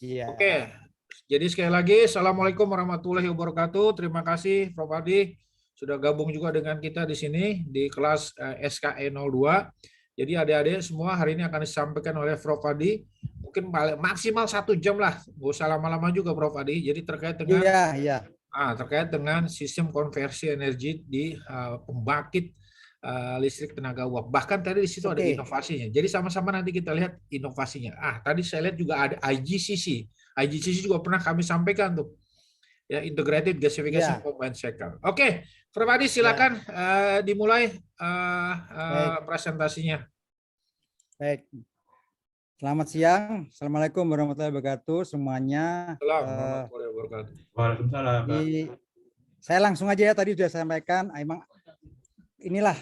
Iya. Oke, jadi sekali lagi, Assalamualaikum warahmatullahi wabarakatuh. Terima kasih Prof. Adi sudah gabung juga dengan kita di sini di kelas SKE 02. Jadi adik-adik semua hari ini akan disampaikan oleh Prof. Adi. Mungkin maksimal 1 jam lah, nggak usah lama-lama juga Prof. Adi. Jadi terkait dengan sistem konversi energi di pembangkit listrik tenaga uap. Bahkan tadi di situ ada inovasinya. Jadi sama-sama nanti kita lihat inovasinya. Tadi saya lihat juga ada IGCC. IGCC juga pernah kami sampaikan tuh. Ya, Integrated Gasification Combined Cycle. Oke, Prof. Adi silakan dimulai presentasinya. Baik. Selamat siang. Assalamualaikum warahmatullahi wabarakatuh semuanya. Warahmatullahi wabarakatuh. Waalaikumsalam. Saya langsung aja ya, tadi sudah sampaikan. Emang inilah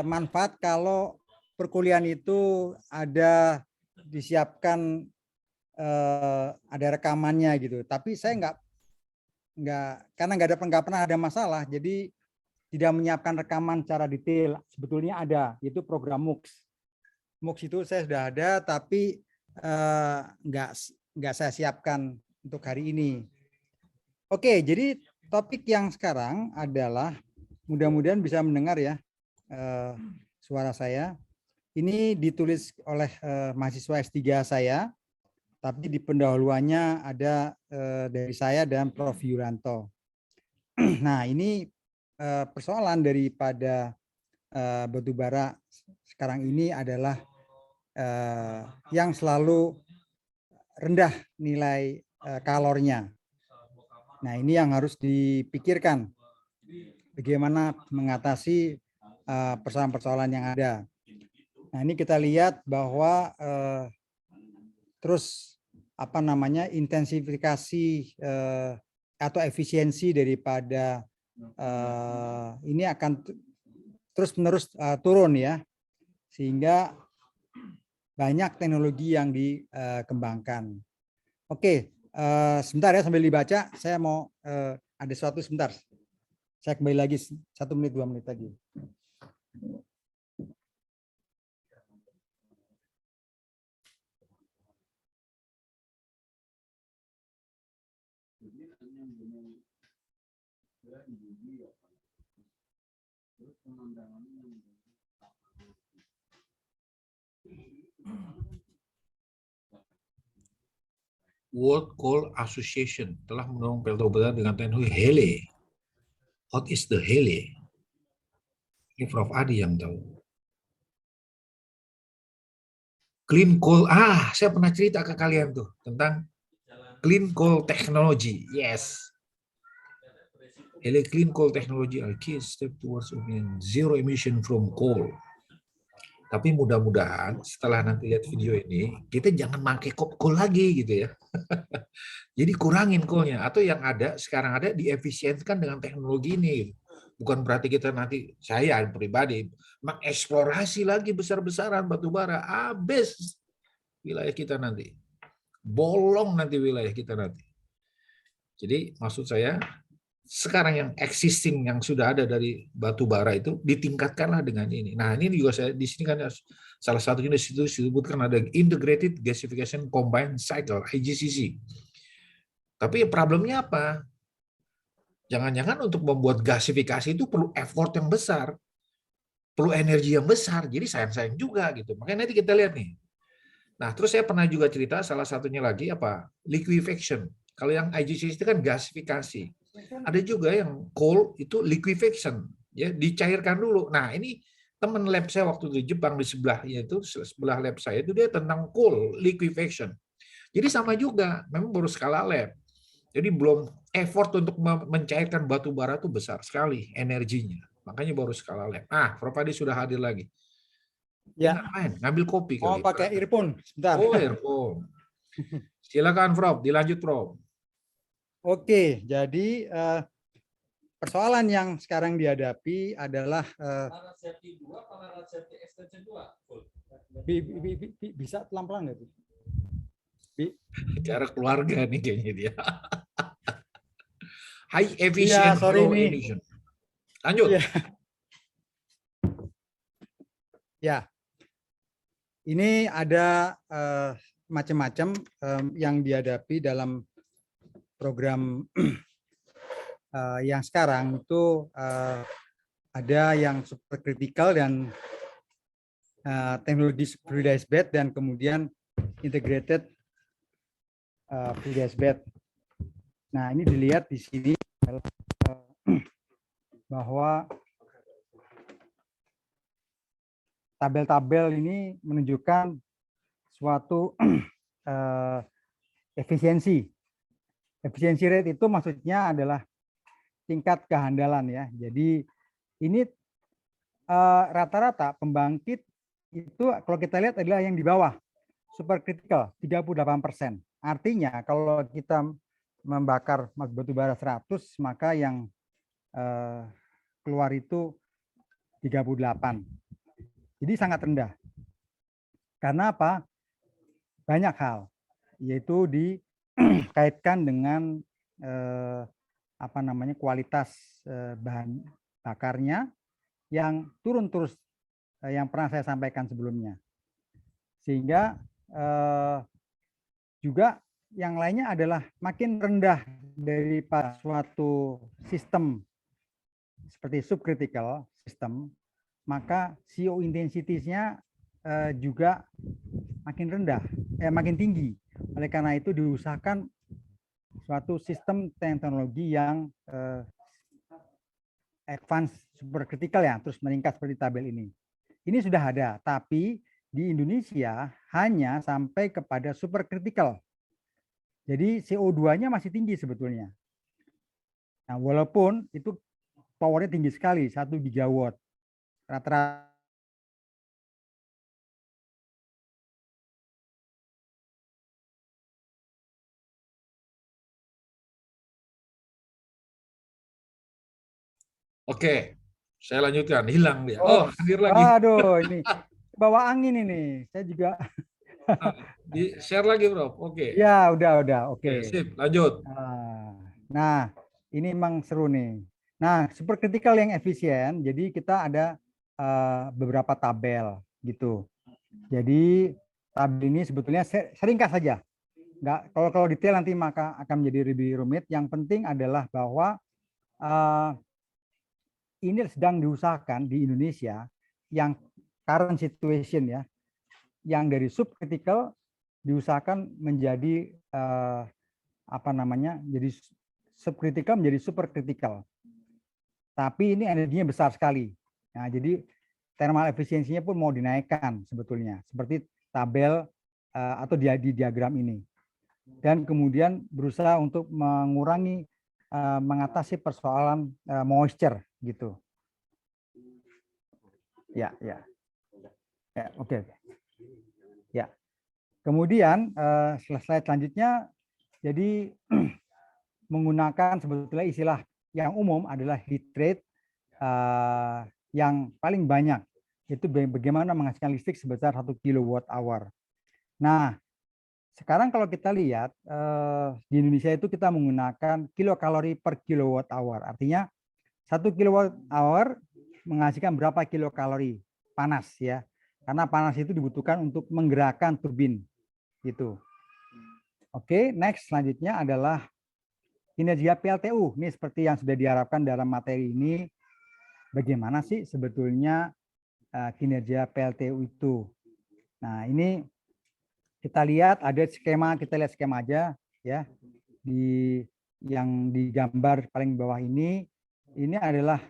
manfaat kalau perkuliahan itu ada disiapkan ada rekamannya gitu. Tapi saya karena nggak pernah ada masalah, jadi tidak menyiapkan rekaman secara detail. Sebetulnya ada, itu program MOOCs. MOOCs itu saya sudah ada, tapi nggak saya siapkan untuk hari ini. Oke, jadi topik yang sekarang adalah, mudah-mudahan bisa mendengar ya suara saya. Ini ditulis oleh mahasiswa S3 saya, tapi di pendahuluannya ada dari saya dan Prof. Yuranto. Nah, ini persoalan daripada batubara sekarang ini adalah yang selalu rendah nilai kalornya. Nah, ini yang harus dipikirkan, bagaimana mengatasi persoalan-persoalan yang ada. Nah, ini kita lihat bahwa terus intensifikasi atau efisiensi daripada ini akan terus-menerus turun ya, sehingga banyak teknologi yang dikembangkan. Oke, sebentar ya sambil dibaca, saya mau ada sesuatu sebentar. Saya kembali lagi 1 menit 2 menit lagi. World Coal Association telah mendorong batubara dengan teknologi HELE. What is the HELE? Ini Prof. Adi yang tahu. Clean coal, saya pernah cerita ke kalian tuh tentang clean coal technology. Yes. HELE clean coal technology are key step towards zero emission from coal. Tapi mudah-mudahan setelah nanti lihat video ini, kita jangan pakai coal lagi gitu ya. Jadi kurangin coalnya, atau yang ada sekarang ada diefisiensikan dengan teknologi ini. Bukan berarti kita nanti, saya pribadi mengeksplorasi lagi besar-besaran batubara, habis wilayah kita nanti. Bolong nanti wilayah kita nanti. Jadi maksud saya, sekarang yang existing yang sudah ada dari batu bara itu ditingkatkanlah dengan ini. Nah, ini juga saya di sini kan salah satunya di situ disebutkan ada Integrated Gasification Combined Cycle (IGCC). Tapi problemnya apa? Jangan-jangan untuk membuat gasifikasi itu perlu effort yang besar, perlu energi yang besar. Jadi sayang-sayang juga gitu. Makanya nanti kita lihat nih. Nah, terus saya pernah juga cerita salah satunya lagi apa? Liquefaction. Kalau yang IGCC itu kan gasifikasi. Ada juga yang coal itu liquefaction, ya dicairkan dulu. Nah, ini teman lab saya waktu di Jepang di sebelahnya itu, sebelah lab saya itu dia tentang coal liquefaction. Jadi sama juga, memang baru skala lab. Jadi belum effort untuk mencairkan batu bara itu besar sekali energinya. Makanya baru skala lab. Prof. Adi sudah hadir lagi. Ya. Ngambil kopi kali. Oh, pakai earphone, sebentar. Oh, earphone. Silakan Prof, dilanjut Prof. Oke, jadi persoalan yang sekarang dihadapi adalah bisa pelan-pelan nggak? Cara keluarga nih kayaknya dia. High efficient low emission. Lanjut. Ya, ini ada macam-macam yang dihadapi dalam program yang sekarang itu ada yang super kritikal dan teknologi fluidized bed dan kemudian integrated fluidized bed. Nah, ini dilihat di sini bahwa tabel-tabel ini menunjukkan suatu efisiensi. Efisiensi rate itu maksudnya adalah tingkat kehandalan ya. Jadi ini rata-rata pembangkit itu kalau kita lihat adalah yang di bawah super critical 38%. Artinya kalau kita membakar batu bara 100 maka yang keluar itu 38. Jadi sangat rendah. Karena apa? Banyak hal, yaitu dikaitkan dengan kualitas bahan bakarnya yang turun terus, yang pernah saya sampaikan sebelumnya. Sehingga juga yang lainnya adalah makin rendah dari suatu sistem seperti subcritical system, maka CO intensity-nya juga makin rendah, makin tinggi. Oleh karena itu diusahakan suatu sistem teknologi yang advance supercritical ya, terus meningkat seperti tabel ini. Ini sudah ada, tapi di Indonesia hanya sampai kepada supercritical. Jadi CO2-nya masih tinggi sebetulnya. Nah, walaupun itu powernya tinggi sekali, 1 gigawatt. Rata-rata Oke, saya lanjutkan. Hilang dia. Oh, hadir lagi. Aduh, ini bawa angin ini. Saya juga. Di share lagi, Bro. Oke. Ya, udah. Oke. Sip, lanjut. Nah, ini memang seru nih. Nah, supercritical yang efisien, jadi kita ada beberapa tabel gitu. Jadi tabel ini sebetulnya seringkas saja. Kalau detail nanti maka akan menjadi lebih rumit. Yang penting adalah bahwa ini sedang diusahakan di Indonesia yang current situation ya, yang dari subcritical diusahakan menjadi jadi subcritical menjadi supercritical. Tapi ini energinya besar sekali. Nah, jadi thermal efisiensinya pun mau dinaikkan sebetulnya, seperti tabel atau di diagram ini. Dan kemudian berusaha untuk mengurangi mengatasi persoalan moisture gitu. Ya, oke. Ya. Kemudian slide selanjutnya, jadi menggunakan sebetulnya istilah yang umum adalah heat rate yang paling banyak, itu bagaimana menghasilkan listrik sebesar 1 kWh. Nah, sekarang kalau kita lihat di Indonesia itu kita menggunakan kilokalori per kilowatt-hour. Artinya 1 kilowatt-hour menghasilkan berapa kilokalori panas ya. Karena panas itu dibutuhkan untuk menggerakkan turbin gitu. Oke, next selanjutnya adalah kinerja PLTU. Ini seperti yang sudah diharapkan dalam materi ini. Bagaimana sih sebetulnya kinerja PLTU itu? Nah, ini kita lihat ada skema, kita lihat skema aja ya. Yang digambar paling bawah ini adalah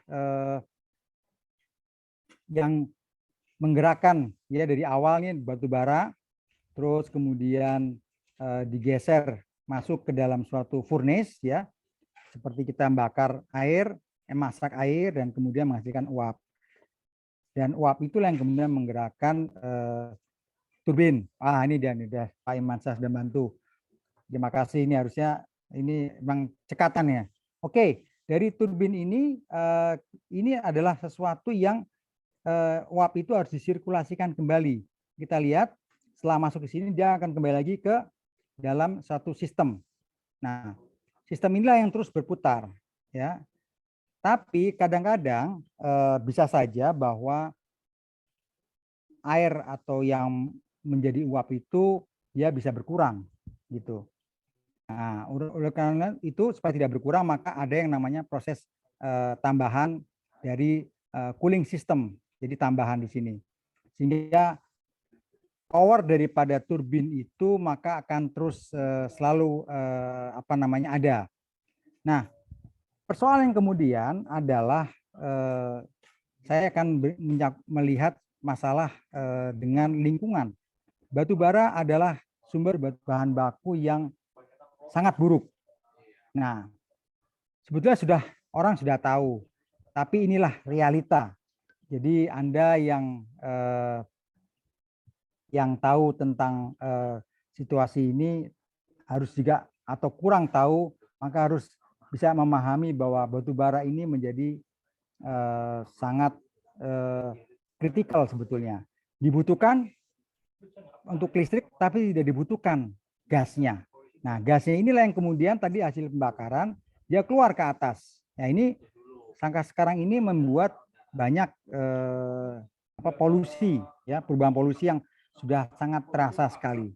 yang menggerakkan ya dari awalnya batu bara, terus kemudian digeser masuk ke dalam suatu furnace ya, seperti kita membakar air, masak air dan kemudian menghasilkan uap. Dan uap itulah yang kemudian menggerakkan turbin. Ini dia Pak Imansyah sudah bantu. Terima kasih, ini harusnya ini memang cekatannya. Oke, dari turbin ini adalah sesuatu yang uap itu harus disirkulasikan kembali. Kita lihat setelah masuk ke sini dia akan kembali lagi ke dalam satu sistem. Nah, sistem inilah yang terus berputar ya. Tapi kadang-kadang bisa saja bahwa air atau yang menjadi uap itu dia bisa berkurang gitu. Nah, oleh karena itu supaya tidak berkurang maka ada yang namanya proses tambahan dari cooling system. Jadi tambahan di sini. Sehingga power daripada turbin itu maka akan terus selalu ada. Nah, persoalan yang kemudian adalah saya akan melihat masalah dengan lingkungan. Batu bara adalah sumber bahan baku yang sangat buruk. Nah, sebetulnya orang sudah tahu, tapi inilah realita. Jadi Anda yang tahu tentang situasi ini harus juga atau kurang tahu, maka harus bisa memahami bahwa batu bara ini menjadi sangat kritikal sebetulnya. Dibutuhkan untuk listrik, tapi tidak dibutuhkan gasnya. Nah, gasnya inilah yang kemudian tadi hasil pembakaran dia keluar ke atas. Nah, ini sekarang ini membuat banyak polusi, ya, perubahan polusi yang sudah sangat terasa sekali.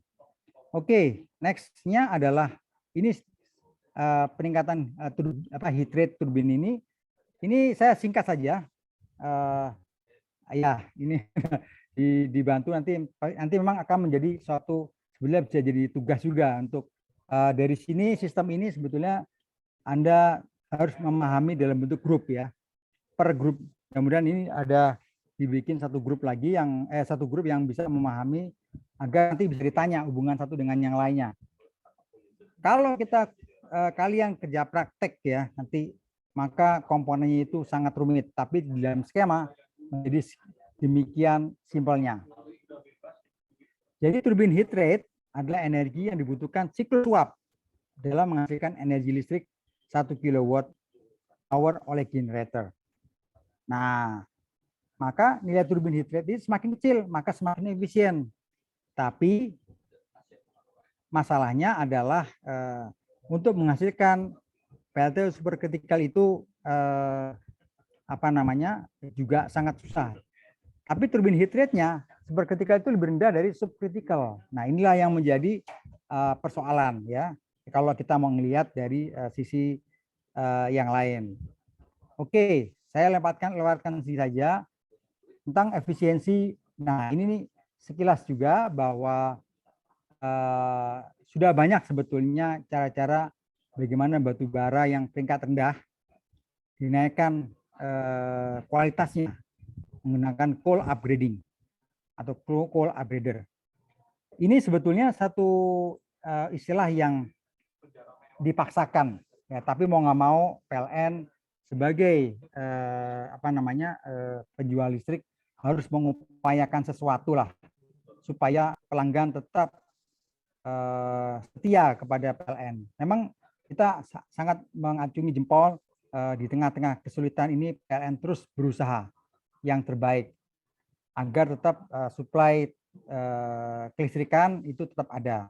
Oke, next-nya adalah ini peningkatan heat rate turbin ini. Ini saya singkat saja. Ya, ini dibantu nanti memang akan menjadi suatu sebenarnya bisa jadi tugas juga untuk dari sini sistem ini sebetulnya Anda harus memahami dalam bentuk grup ya. Per grup. Kemudian ini ada dibikin satu grup lagi satu grup yang bisa memahami agar nanti bisa ditanya hubungan satu dengan yang lainnya. Kalau kalian kerja praktek ya nanti maka komponennya itu sangat rumit, tapi di dalam skema menjadi demikian simpelnya. Jadi turbin heat rate adalah energi yang dibutuhkan siklus uap dalam menghasilkan energi listrik 1 kWh oleh generator. Nah, maka nilai turbin heat rate ini semakin kecil, maka semakin efisien. Tapi masalahnya adalah untuk menghasilkan PLT superkritikal itu juga sangat susah. Tapi turbin heat rate-nya superkritikal itu lebih rendah dari subkritikal. Nah, inilah yang menjadi persoalan ya. Kalau kita mau melihat dari sisi yang lain. Oke, saya lewatkan saja tentang efisiensi. Nah, ini nih sekilas juga bahwa sudah banyak sebetulnya cara-cara bagaimana batu bara yang tingkat rendah dinaikkan kualitasnya menggunakan coal upgrading atau coal upgrader. Ini sebetulnya satu istilah yang dipaksakan, ya, tapi mau nggak mau PLN sebagai penjual listrik harus mengupayakan sesuatu lah supaya pelanggan tetap setia kepada PLN. Memang kita sangat mengacungi jempol di tengah-tengah kesulitan ini PLN terus berusaha yang terbaik agar tetap supply kelistrikan itu tetap ada.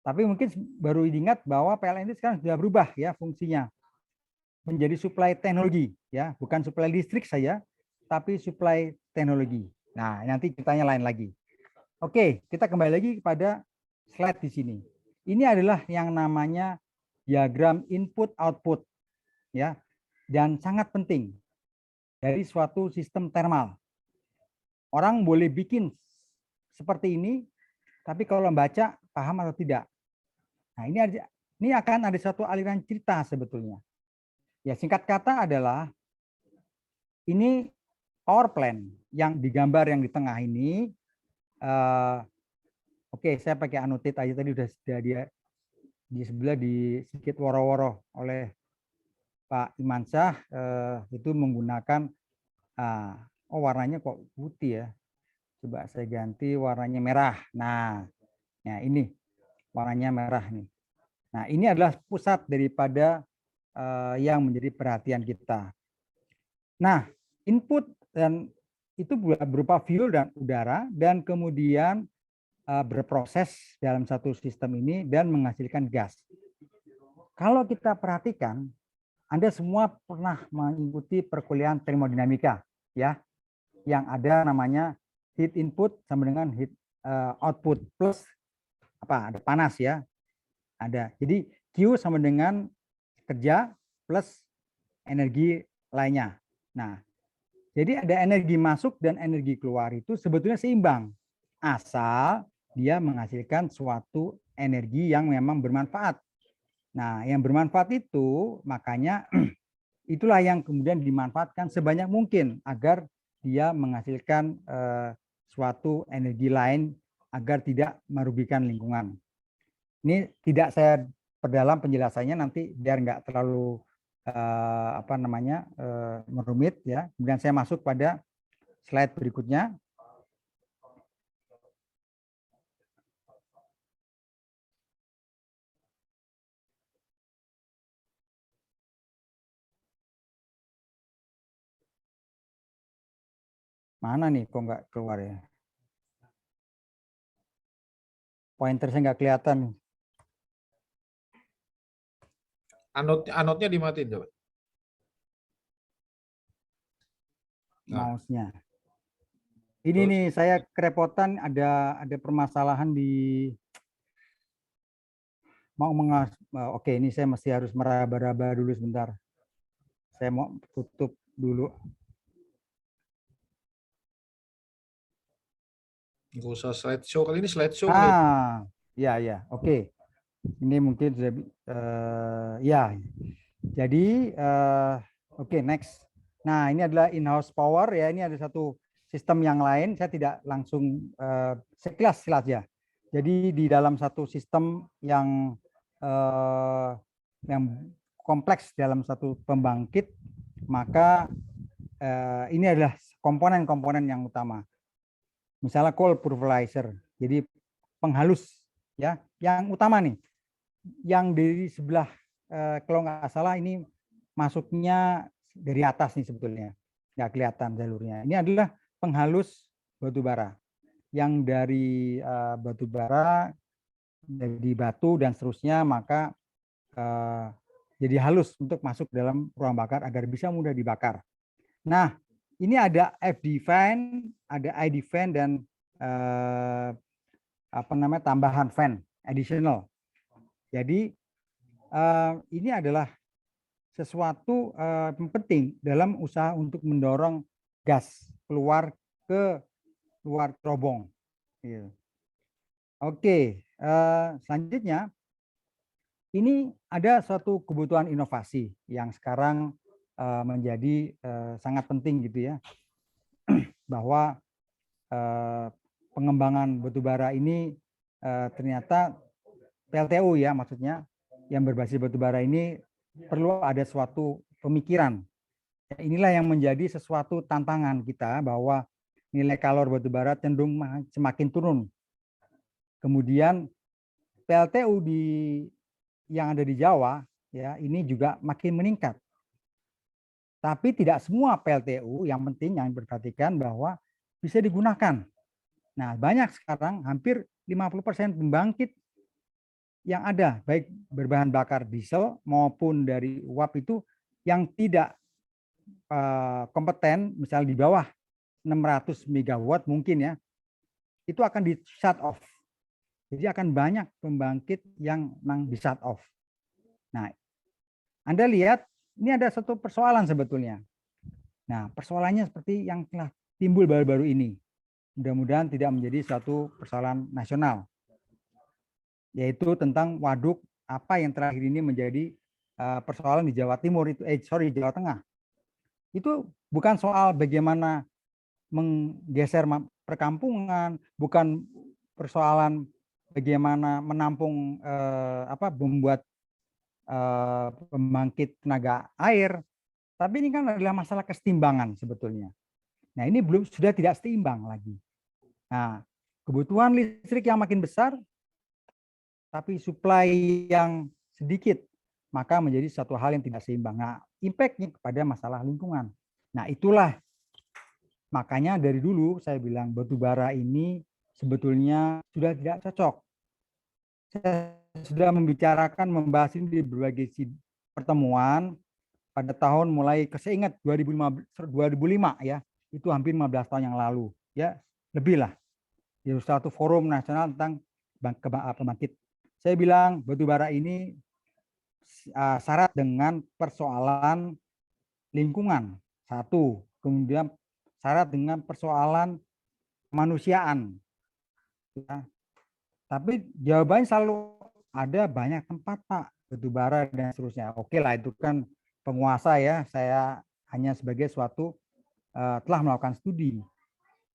Tapi mungkin baru diingat bahwa PLN ini sekarang sudah berubah ya fungsinya menjadi supply teknologi ya, bukan supply listrik saja, tapi supply teknologi. Nah, nanti ceritanya lain lagi. Oke, kita kembali lagi kepada slide di sini. Ini adalah yang namanya diagram input output ya, dan sangat penting dari suatu sistem termal. Orang boleh bikin seperti ini, tapi kalau membaca paham atau tidak. Nah, ini akan ada satu aliran cerita sebetulnya. Ya, singkat kata adalah ini power plant yang digambar yang di tengah ini. Oke, saya pakai anotate aja tadi udah dia di sebelah di sedikit woro-woro oleh Pak Imansyah itu menggunakan warnanya kok putih ya. Coba saya ganti warnanya merah. Nah, ini warnanya merah nih. Nah, ini adalah pusat daripada yang menjadi perhatian kita. Nah, input dan itu berupa fuel dan udara dan kemudian berproses dalam satu sistem ini dan menghasilkan gas. Kalau kita perhatikan, Anda semua pernah mengikuti perkuliahan termodinamika, ya, yang ada namanya heat input sama dengan heat output plus ada panas ya. Ada. Jadi Q sama dengan kerja plus energi lainnya. Nah, jadi ada energi masuk dan energi keluar itu sebetulnya seimbang. Asal dia menghasilkan suatu energi yang memang bermanfaat. Nah, yang bermanfaat itu makanya itulah yang kemudian dimanfaatkan sebanyak mungkin agar dia menghasilkan suatu energi lain agar tidak merugikan lingkungan. Ini tidak saya perdalam penjelasannya nanti biar nggak terlalu merumit ya. Kemudian saya masuk pada slide berikutnya. Mana nih kok nggak keluar ya? Pointer saya nggak kelihatan. Anotnya dimatiin coba. Nah. Mouse-nya. Ini nih saya kerepotan ada permasalahan di oke, ini saya masih harus meraba-raba dulu sebentar. Saya mau tutup dulu. Nggak usah slideshow, kali ini slideshow. Ya, oke. Ini mungkin sudah ya. Jadi oke, next. Nah, ini adalah in-house power ya. Ini ada satu sistem yang lain. Saya tidak langsung sekilas ya. Jadi di dalam satu sistem yang kompleks dalam satu pembangkit, maka ini adalah komponen-komponen yang utama. Misalnya coal pulverizer, jadi penghalus ya, yang utama nih, yang dari sebelah kalau nggak salah ini masuknya dari atas nih sebetulnya, nggak kelihatan jalurnya. Ini adalah penghalus batu bara, yang dari batu bara, dari batu dan seterusnya, maka jadi halus untuk masuk dalam ruang bakar agar bisa mudah dibakar. Nah, ini ada FD fan, ada ID fan dan tambahan fan additional. Jadi ini adalah sesuatu yang penting dalam usaha untuk mendorong gas keluar ke luar terobong. Oke, selanjutnya ini ada suatu kebutuhan inovasi yang sekarang menjadi sangat penting gitu ya, bahwa pengembangan batubara ini ternyata PLTU ya, maksudnya yang berbasis batubara ini perlu ada suatu pemikiran. Inilah yang menjadi sesuatu tantangan kita, bahwa nilai kalor batubara cenderung semakin turun. Kemudian PLTU yang ada di Jawa ya, ini juga makin meningkat. Tapi tidak semua PLTU, yang penting yang diperhatikan bahwa bisa digunakan. Nah, banyak sekarang hampir 50% pembangkit yang ada, baik berbahan bakar diesel maupun dari uap itu, yang tidak kompeten, misalnya di bawah 600 megawatt mungkin ya, itu akan di shut off. Jadi akan banyak pembangkit yang di shut off. Nah, Anda lihat, ini ada satu persoalan sebetulnya. Nah, persoalannya seperti yang telah timbul baru-baru ini. Mudah-mudahan tidak menjadi satu persoalan nasional. Yaitu tentang waduk apa yang terakhir ini menjadi persoalan di Jawa Timur itu, Jawa Tengah. Itu bukan soal bagaimana menggeser perkampungan, bukan persoalan bagaimana menampung membuat pembangkit tenaga air, tapi ini kan adalah masalah kesetimbangan sebetulnya. Nah, ini sudah tidak seimbang lagi. Nah, kebutuhan listrik yang makin besar, tapi supply yang sedikit, maka menjadi satu hal yang tidak seimbang. Nah, impact-nya kepada masalah lingkungan. Nah, itulah makanya dari dulu saya bilang batu bara ini sebetulnya sudah tidak cocok. Saya sudah membahas ini di berbagai pertemuan pada tahun mulai, saya ingat 2005 ya, itu hampir 15 tahun yang lalu ya, lebih lah, di satu forum nasional tentang pembangkit. Saya bilang batu bara ini syarat dengan persoalan lingkungan, satu. Kemudian syarat dengan persoalan kemanusiaan. Ya. Tapi jawabannya selalu ada banyak tempat, Pak, batu bara dan seterusnya. Oke lah, itu kan penguasa ya. Saya hanya sebagai suatu telah melakukan studi.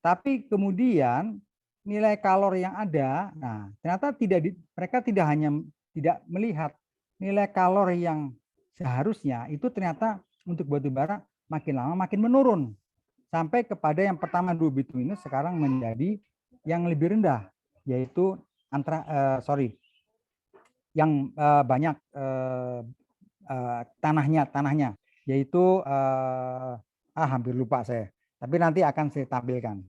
Tapi kemudian nilai kalori yang ada, nah ternyata mereka tidak hanya tidak melihat nilai kalori yang seharusnya itu ternyata untuk batu bara makin lama makin menurun sampai kepada yang pertama dua bituminus sekarang menjadi yang lebih rendah, yaitu yang banyak tanahnya yaitu hampir lupa saya, tapi nanti akan saya tampilkan.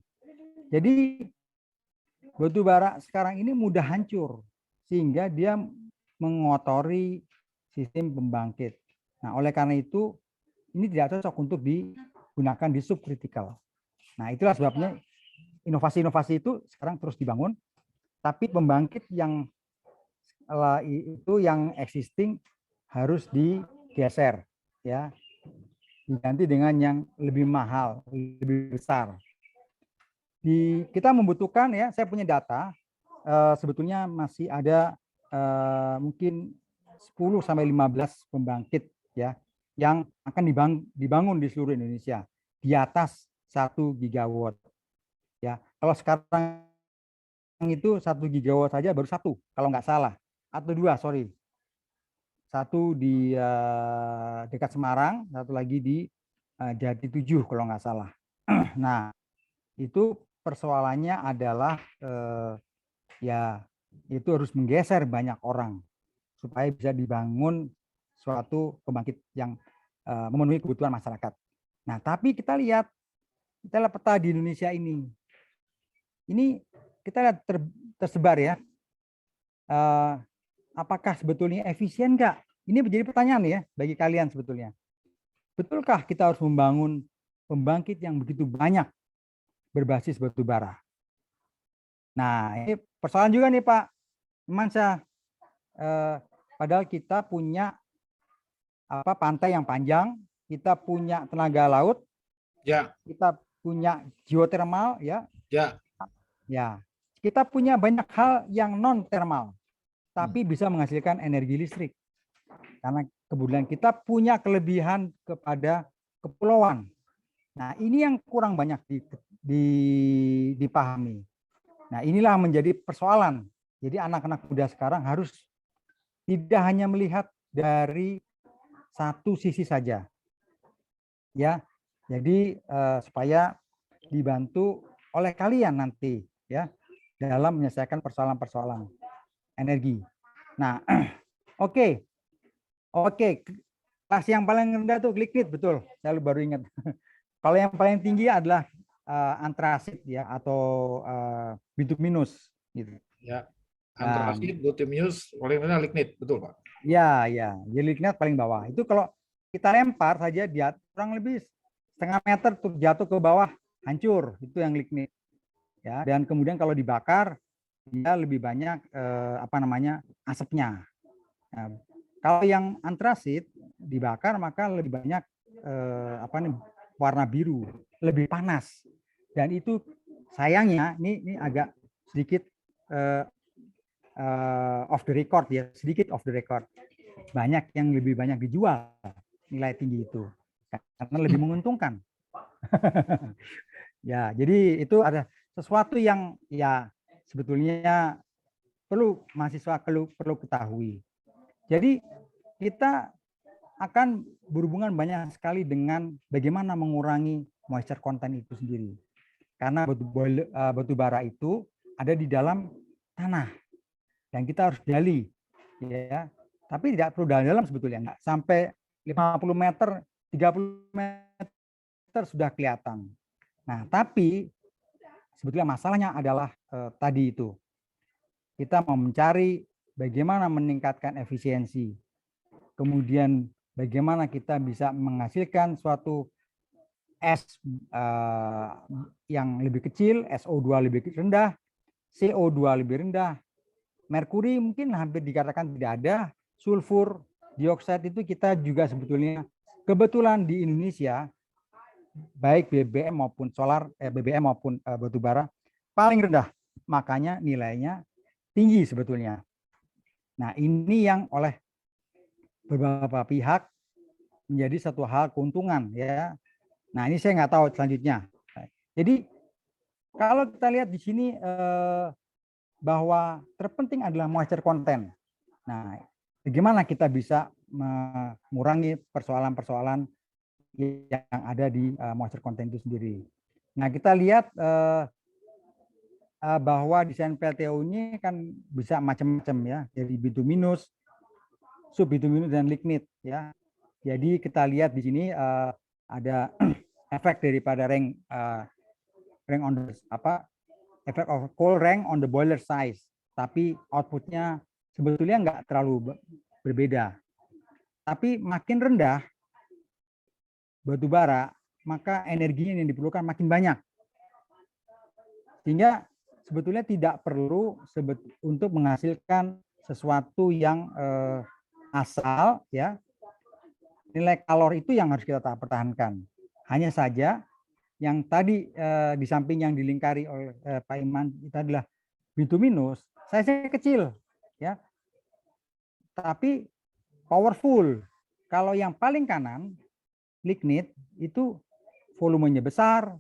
Jadi batu bara sekarang ini mudah hancur sehingga dia mengotori sistem pembangkit. Nah, oleh karena itu ini tidak cocok untuk digunakan di subkritikal. Nah, itulah sebabnya inovasi-inovasi itu sekarang terus dibangun, tapi pembangkit yang existing harus digeser, ya, diganti dengan yang lebih mahal, lebih besar. Kita membutuhkan, ya, saya punya data, sebetulnya masih ada mungkin 10 sampai 15 pembangkit, ya, yang akan dibangun di seluruh Indonesia di atas 1 gigawatt. Ya, kalau sekarang itu 1 gigawatt saja baru 1 kalau nggak salah, atau 2, sorry. 1 di dekat Semarang, 1 lagi di Jati 7 kalau nggak salah. Nah, itu persoalannya adalah ya itu harus menggeser banyak orang supaya bisa dibangun suatu pembangkit yang memenuhi kebutuhan masyarakat. Nah, tapi kita lihat peta di Indonesia ini. Ini kita lihat tersebar, ya. Apakah sebetulnya efisien nggak? Ini menjadi pertanyaan, ya, bagi kalian sebetulnya. Betulkah kita harus membangun pembangkit yang begitu banyak berbasis batu bara? Nah, ini persoalan juga nih, Pak Mansyah. Padahal kita punya pantai yang panjang, kita punya tenaga laut, ya, kita punya geotermal, ya, ya, kita punya banyak hal yang non termal, tapi bisa menghasilkan energi listrik. Karena kemudian kita punya kelebihan kepada kepulauan. Nah, ini yang kurang banyak dipahami. Nah, inilah menjadi persoalan. Jadi anak-anak muda sekarang harus tidak hanya melihat dari satu sisi saja, ya. Jadi supaya dibantu oleh kalian nanti, ya, dalam menyelesaikan persoalan-persoalan energi. Nah, oke. Kelas yang paling rendah tuh lignit, betul. Saya baru ingat. Kalau yang paling tinggi adalah antrasit, ya, atau bituminus, gitu. Ya, antrasit, bituminus, paling rendah lignit, betul, Pak. Ya, jadi lignit paling bawah. Itu kalau kita lempar saja dia kurang lebih setengah meter tuh jatuh ke bawah, hancur. Itu yang lignit. Ya, dan kemudian kalau dibakar dia lebih banyak asapnya. Nah, kalau yang antrasit dibakar maka lebih banyak warna biru, lebih panas. Dan itu sayangnya ini agak sedikit off the record, ya, sedikit off the record. Banyak yang lebih banyak dijual nilai tinggi itu karena lebih menguntungkan. Ya, jadi itu ada sesuatu yang, ya, sebetulnya perlu mahasiswa perlu ketahui. Jadi kita akan berhubungan banyak sekali dengan bagaimana mengurangi moisture content itu sendiri. Karena batu bara itu ada di dalam tanah dan kita harus gali, ya. Tapi tidak perlu dalam sebetulnya, enggak sampai 50 meter, 30 meter sudah kelihatan. Nah, tapi sebetulnya masalahnya adalah tadi itu. Kita mau mencari bagaimana meningkatkan efisiensi. Kemudian bagaimana kita bisa menghasilkan suatu es yang lebih kecil, SO2 lebih rendah, CO2 lebih rendah, merkuri mungkin hampir dikatakan tidak ada, sulfur dioksida itu kita juga sebetulnya kebetulan di Indonesia baik BBM maupun BBM maupun batu bara paling rendah, makanya nilainya tinggi sebetulnya. Nah, ini yang oleh beberapa pihak menjadi satu hal keuntungan ya. Nah, ini saya nggak tahu selanjutnya. Jadi kalau kita lihat di sini bahwa terpenting adalah moisture content. Nah, bagaimana kita bisa mengurangi persoalan-persoalan yang ada di moisture content itu sendiri. Nah, kita lihat bahwa desain PLTU ini kan bisa macam-macam ya, dari bituminous, subbituminous dan lignit ya. Jadi kita lihat di sini ada efek daripada rank on the efek of coal rank on the boiler size, tapi outputnya sebetulnya nggak terlalu berbeda. Tapi makin rendah batu bara, maka energinya yang diperlukan makin banyak. Sehingga sebetulnya tidak perlu untuk menghasilkan sesuatu yang asal ya. Nilai kalor itu yang harus kita pertahankan. Hanya saja yang tadi di samping yang dilingkari oleh Pak Iman itu adalah bituminous, size-nya kecil ya. Tapi powerful. Kalau yang paling kanan lignit itu volumenya besar,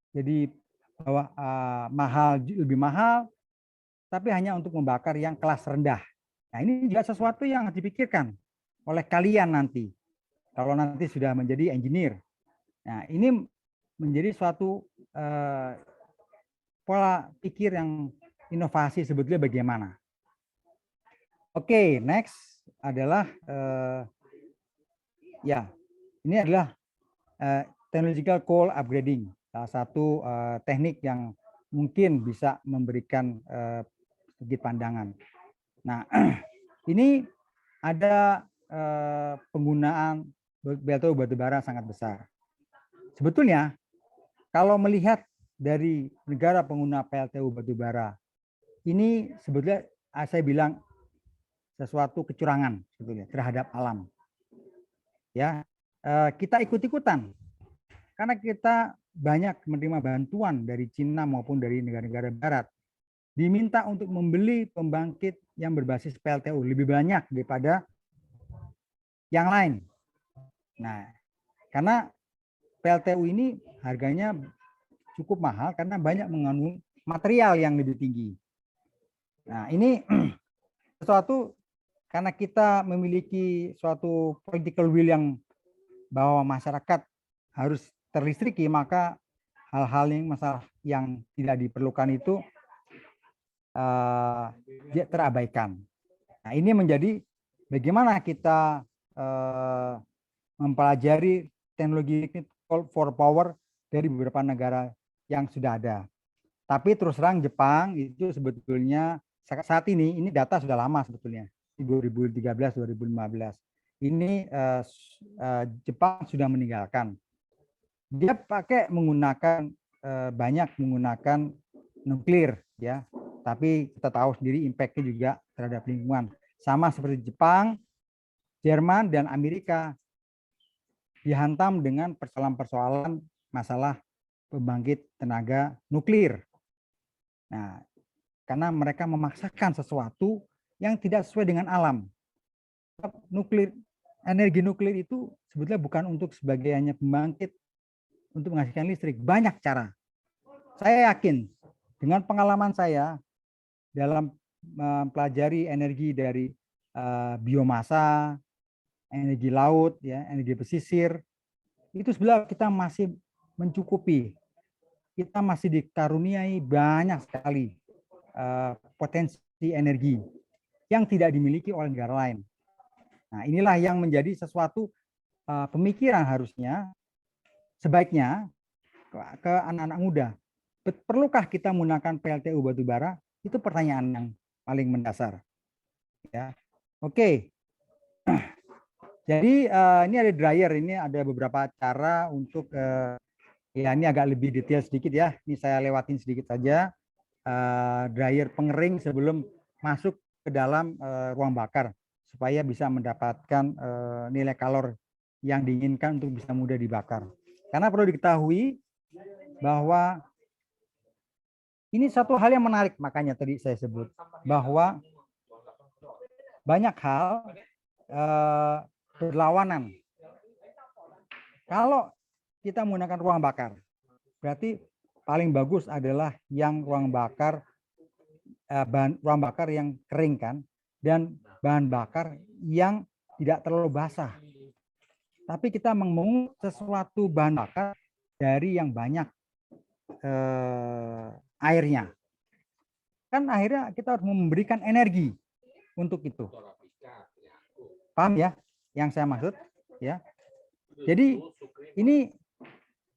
jadi bahwa lebih mahal, tapi hanya untuk membakar yang kelas rendah. Nah, ini juga sesuatu yang harus dipikirkan oleh kalian nanti, kalau nanti sudah menjadi engineer. Nah, ini menjadi suatu pola pikir yang inovasi sebetulnya bagaimana. Oke, next adalah ya, ini adalah technological coal upgrading, salah satu teknik yang mungkin bisa memberikan sedikit pandangan. Nah, ini ada penggunaan PLTU batubara sangat besar. Sebetulnya kalau melihat dari negara pengguna PLTU batubara, ini sebetulnya saya bilang sesuatu kecurangan sebetulnya terhadap alam. Ya, kita ikut-ikutan karena kita banyak menerima bantuan dari Cina maupun dari negara-negara barat. Diminta untuk membeli pembangkit yang berbasis PLTU lebih banyak daripada yang lain. Nah, karena PLTU ini harganya cukup mahal karena banyak mengandung material yang lebih tinggi. Nah, ini sesuatu karena kita memiliki suatu political will yang bahwa masyarakat harus terlistriki, maka hal-hal yang masalah yang tidak diperlukan itu dia terabaikan. Nah, ini menjadi bagaimana kita mempelajari teknologi for power dari beberapa negara yang sudah ada. Tapi terus terang Jepang itu sebetulnya saat ini data sudah lama sebetulnya, 2013-2015. Ini Jepang sudah meninggalkan. Dia menggunakan banyak menggunakan nuklir ya. Tapi kita tahu sendiri impact-nya juga terhadap lingkungan. Sama seperti Jepang, Jerman, dan Amerika dihantam dengan persoalan-persoalan masalah pembangkit tenaga nuklir. Nah, karena mereka memaksakan sesuatu yang tidak sesuai dengan alam. Energi nuklir itu sebetulnya bukan untuk sebagai hanya pembangkit untuk menghasilkan listrik. Banyak cara. Saya yakin dengan pengalaman saya dalam mempelajari energi dari biomasa, energi laut, ya, energi pesisir, itu sebenarnya kita masih mencukupi. Kita masih dikaruniai banyak sekali potensi energi yang tidak dimiliki oleh negara lain. Nah, inilah yang menjadi sesuatu pemikiran harusnya sebaiknya ke anak-anak muda. Perlukah kita menggunakan PLTU batubara? Itu pertanyaan yang paling mendasar. Ya, oke. Jadi ini ada dryer, ini ada beberapa cara untuk ya ini agak lebih detail sedikit ya. Ini saya lewatin sedikit saja. Dryer pengering sebelum masuk ke dalam ruang bakar supaya bisa mendapatkan nilai kalor yang diinginkan untuk bisa mudah dibakar. Karena perlu diketahui bahwa ini satu hal yang menarik, makanya tadi saya sebut bahwa banyak hal berlawanan. Kalau kita menggunakan ruang bakar, berarti paling bagus adalah yang ruang bakar yang kering kan, dan bahan bakar yang tidak terlalu basah. Tapi kita mengungut sesuatu bahan bakar dari yang banyak airnya. Kan akhirnya kita harus memberikan energi untuk itu. Paham ya yang saya maksud? Ya. Jadi ini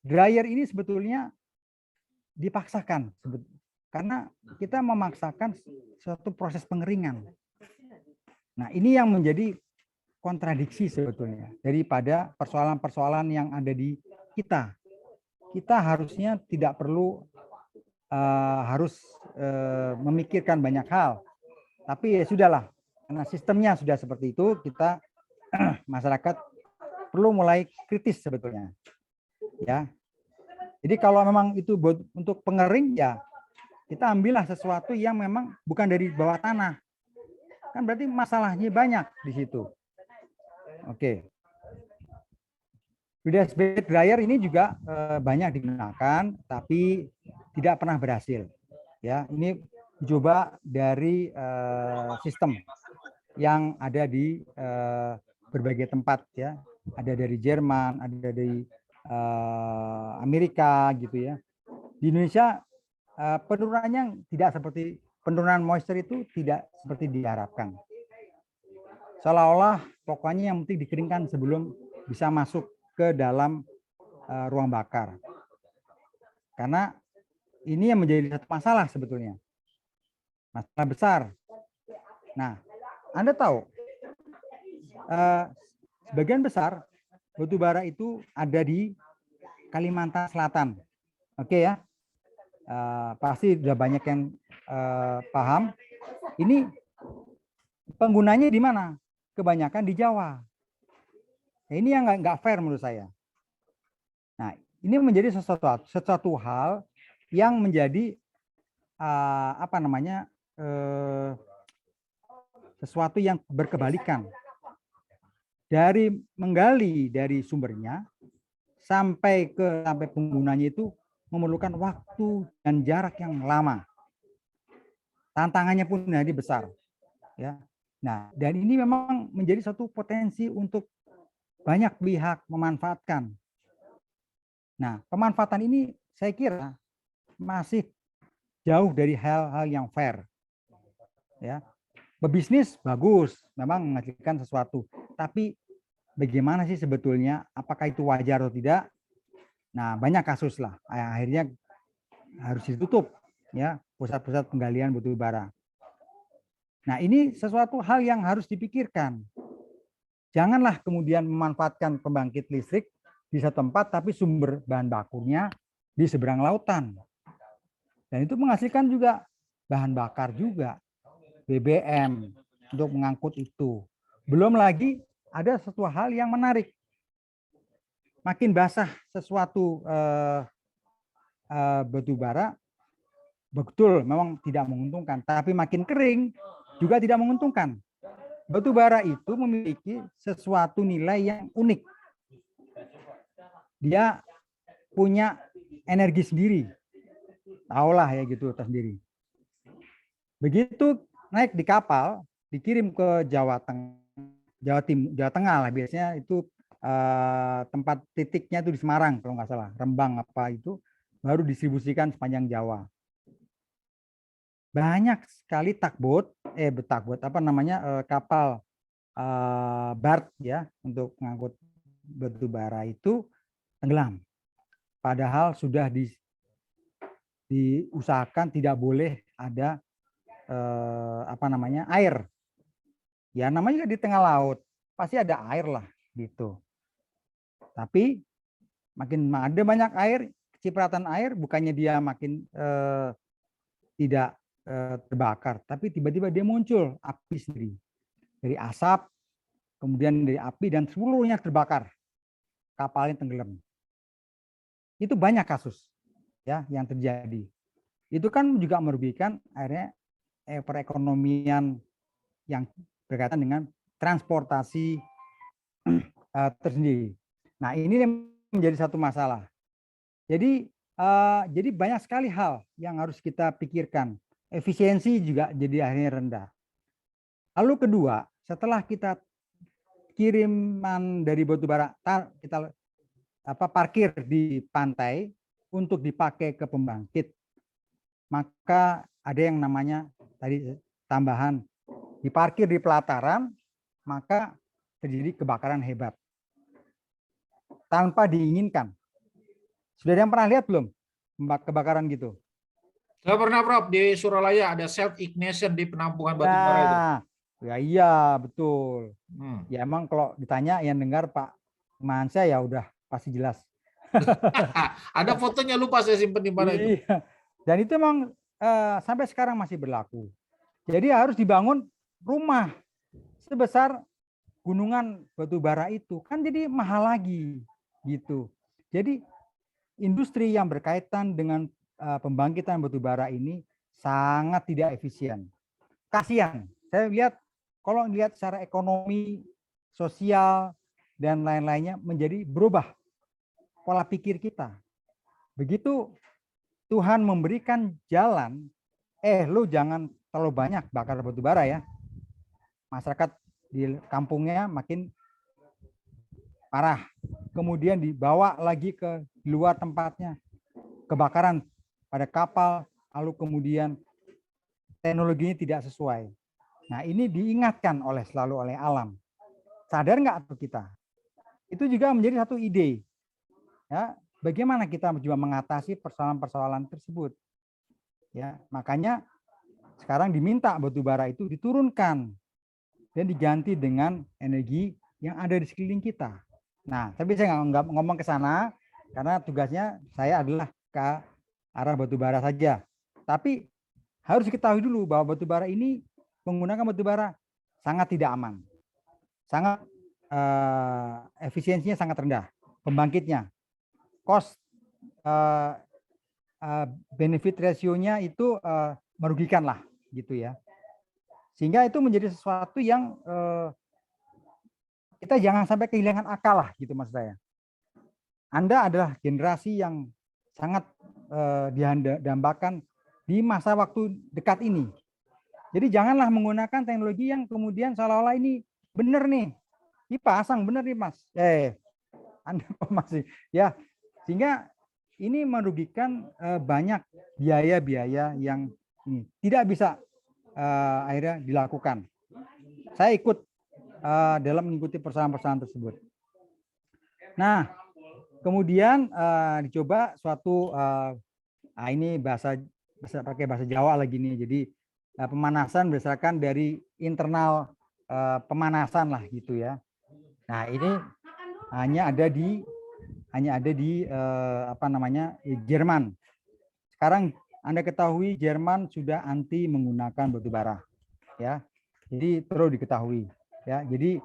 dryer ini sebetulnya dipaksakan, karena kita memaksakan suatu proses pengeringan. Nah, ini yang menjadi kontradiksi sebetulnya daripada persoalan-persoalan yang ada di kita. Kita harusnya tidak perlu harus memikirkan banyak hal, tapi ya sudahlah, karena sistemnya sudah seperti itu, kita masyarakat perlu mulai kritis sebetulnya. Ya, jadi kalau memang itu untuk pengering, ya kita ambillah sesuatu yang memang bukan dari bawah tanah. Kan berarti masalahnya banyak di situ. Oke. USB dryer ini juga banyak digunakan, tapi tidak pernah berhasil. Ya, ini coba dari sistem yang ada di berbagai tempat, ya. Ada dari Jerman, ada dari Amerika, gitu ya. Di Indonesia penurunannya tidak seperti, penurunan moisture itu tidak seperti diharapkan. Seolah-olah pokoknya yang penting dikeringkan sebelum bisa masuk ke dalam ruang bakar. Karena ini yang menjadi satu masalah sebetulnya. Masalah besar. Nah, Anda tahu, sebagian besar batu bara itu ada di Kalimantan Selatan. Oke ya. Pasti sudah banyak yang paham. Ini penggunanya di mana? Kebanyakan di Jawa. Nah, ini yang nggak fair menurut saya. Nah, ini menjadi sesuatu hal yang menjadi sesuatu yang berkebalikan. Dari menggali dari sumbernya sampai penggunanya itu memerlukan waktu dan jarak yang lama. Tantangannya pun jadi besar, ya. Nah, dan ini memang menjadi satu potensi untuk banyak pihak memanfaatkan. Nah, pemanfaatan ini saya kira masih jauh dari hal-hal yang fair. Ya, berbisnis bagus, memang menghasilkan sesuatu. Tapi bagaimana sih sebetulnya? Apakah itu wajar atau tidak? Nah, banyak kasus lah. Akhirnya harus ditutup, ya, pusat-pusat penggalian batu bara. Nah, ini sesuatu hal yang harus dipikirkan. Janganlah kemudian memanfaatkan pembangkit listrik di satu tempat, tapi sumber bahan bakunya di seberang lautan. Dan itu menghasilkan juga bahan bakar juga, BBM untuk mengangkut itu. Belum lagi ada satu hal yang menarik. Makin basah sesuatu batu bara, betul memang tidak menguntungkan, tapi makin kering juga tidak menguntungkan. Batu bara itu memiliki sesuatu nilai yang unik. Dia punya energi sendiri. Tahulah ya gitu tersendiri. Begitu naik di kapal, dikirim ke Jawa Tengah lah, biasanya itu tempat titiknya itu di Semarang kalau nggak salah, Rembang apa itu, baru distribusikan sepanjang Jawa. Banyak sekali kapal BART ya untuk mengangkut batu bara itu tenggelam. Padahal sudah diusahakan tidak boleh ada air. Ya namanya di tengah laut, pasti ada air lah gitu. Tapi makin ada banyak air, kecipratan air, bukannya dia makin tidak terbakar, tapi tiba-tiba dia muncul api sendiri dari asap, kemudian dari api dan seluruhnya terbakar, kapalnya tenggelam. Itu banyak kasus ya yang terjadi. Itu kan juga merugikan akhirnya perekonomian yang berkaitan dengan transportasi tersendiri. Nah, ini menjadi satu masalah. Jadi banyak sekali hal yang harus kita pikirkan. Efisiensi juga jadi akhirnya rendah. Lalu kedua, setelah kita kiriman dari batubara kita parkir di pantai untuk dipakai ke pembangkit, maka ada yang namanya tadi tambahan diparkir di pelataran, maka terjadi kebakaran hebat tanpa diinginkan. Sudah ada yang pernah lihat belum kebakaran gitu? Saya pernah, Prof, di Suralaya ada self ignition di penampungan batubara itu. Ya iya, betul. Ya emang kalau ditanya yang dengar Pak Mansyah ya udah pasti jelas. Ada fotonya, lupa saya simpen di mana itu. Iya. Dan itu emang sampai sekarang masih berlaku. Jadi harus dibangun rumah sebesar gunungan batubara itu, kan jadi mahal lagi gitu. Jadi industri yang berkaitan dengan pembangkitan batubara ini sangat tidak efisien. Kasihan. Saya lihat kalau lihat secara ekonomi, sosial dan lain-lainnya menjadi berubah pola pikir kita. Begitu Tuhan memberikan jalan, lu jangan terlalu banyak bakar batubara ya. Masyarakat di kampungnya makin parah. Kemudian dibawa lagi ke luar tempatnya. Kebakaran pada kapal, lalu kemudian teknologinya tidak sesuai. Nah, ini diingatkan selalu oleh alam. Sadar nggak tuh kita? Itu juga menjadi satu ide. Ya, bagaimana kita juga mengatasi persoalan-persoalan tersebut. Ya, makanya sekarang diminta batubara itu diturunkan dan diganti dengan energi yang ada di sekeliling kita. Nah, tapi saya nggak ngomong ke sana karena tugasnya saya adalah ke arah batubara saja. Tapi harus diketahui dulu bahwa batubara ini menggunakan batubara sangat tidak aman, sangat efisiensinya sangat rendah, pembangkitnya, cost benefit ratio-nya itu merugikan lah, gitu ya. Sehingga itu menjadi sesuatu yang kita jangan sampai kehilangan akal lah, gitu maksud saya. Anda adalah generasi yang sangat didambakan di masa waktu dekat ini. Jadi janganlah menggunakan teknologi yang kemudian seolah-olah ini benar nih, dipasang benar nih Mas. Anda masih ya, sehingga ini merugikan banyak biaya-biaya yang ini tidak bisa akhirnya dilakukan. Saya ikut dalam mengikuti persoalan-persoalan tersebut. Nah, kemudian dicoba suatu ini pakai bahasa Jawa lagi nih. Jadi pemanasan berdasarkan dari internal pemanasan lah gitu ya. Nah, ini hanya ada di Jerman. Sekarang Anda ketahui Jerman sudah anti menggunakan batubara, ya. Jadi perlu diketahui, ya. Jadi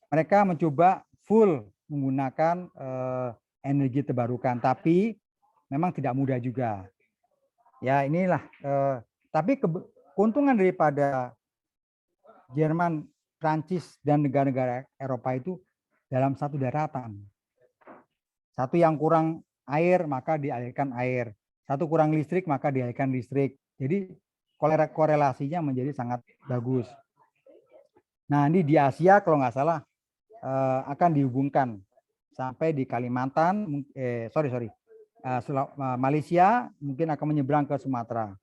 mereka mencoba full menggunakan energi terbarukan, tapi memang tidak mudah juga. Ya inilah. Tapi keuntungan daripada Jerman, Prancis dan negara-negara Eropa itu dalam satu daratan. Satu yang kurang air maka dialirkan air. Satu kurang listrik maka dialirkan listrik. Jadi korelasinya menjadi sangat bagus. Nah ini di Asia kalau nggak salah akan dihubungkan sampai di Kalimantan, Malaysia mungkin akan menyeberang ke Sumatera.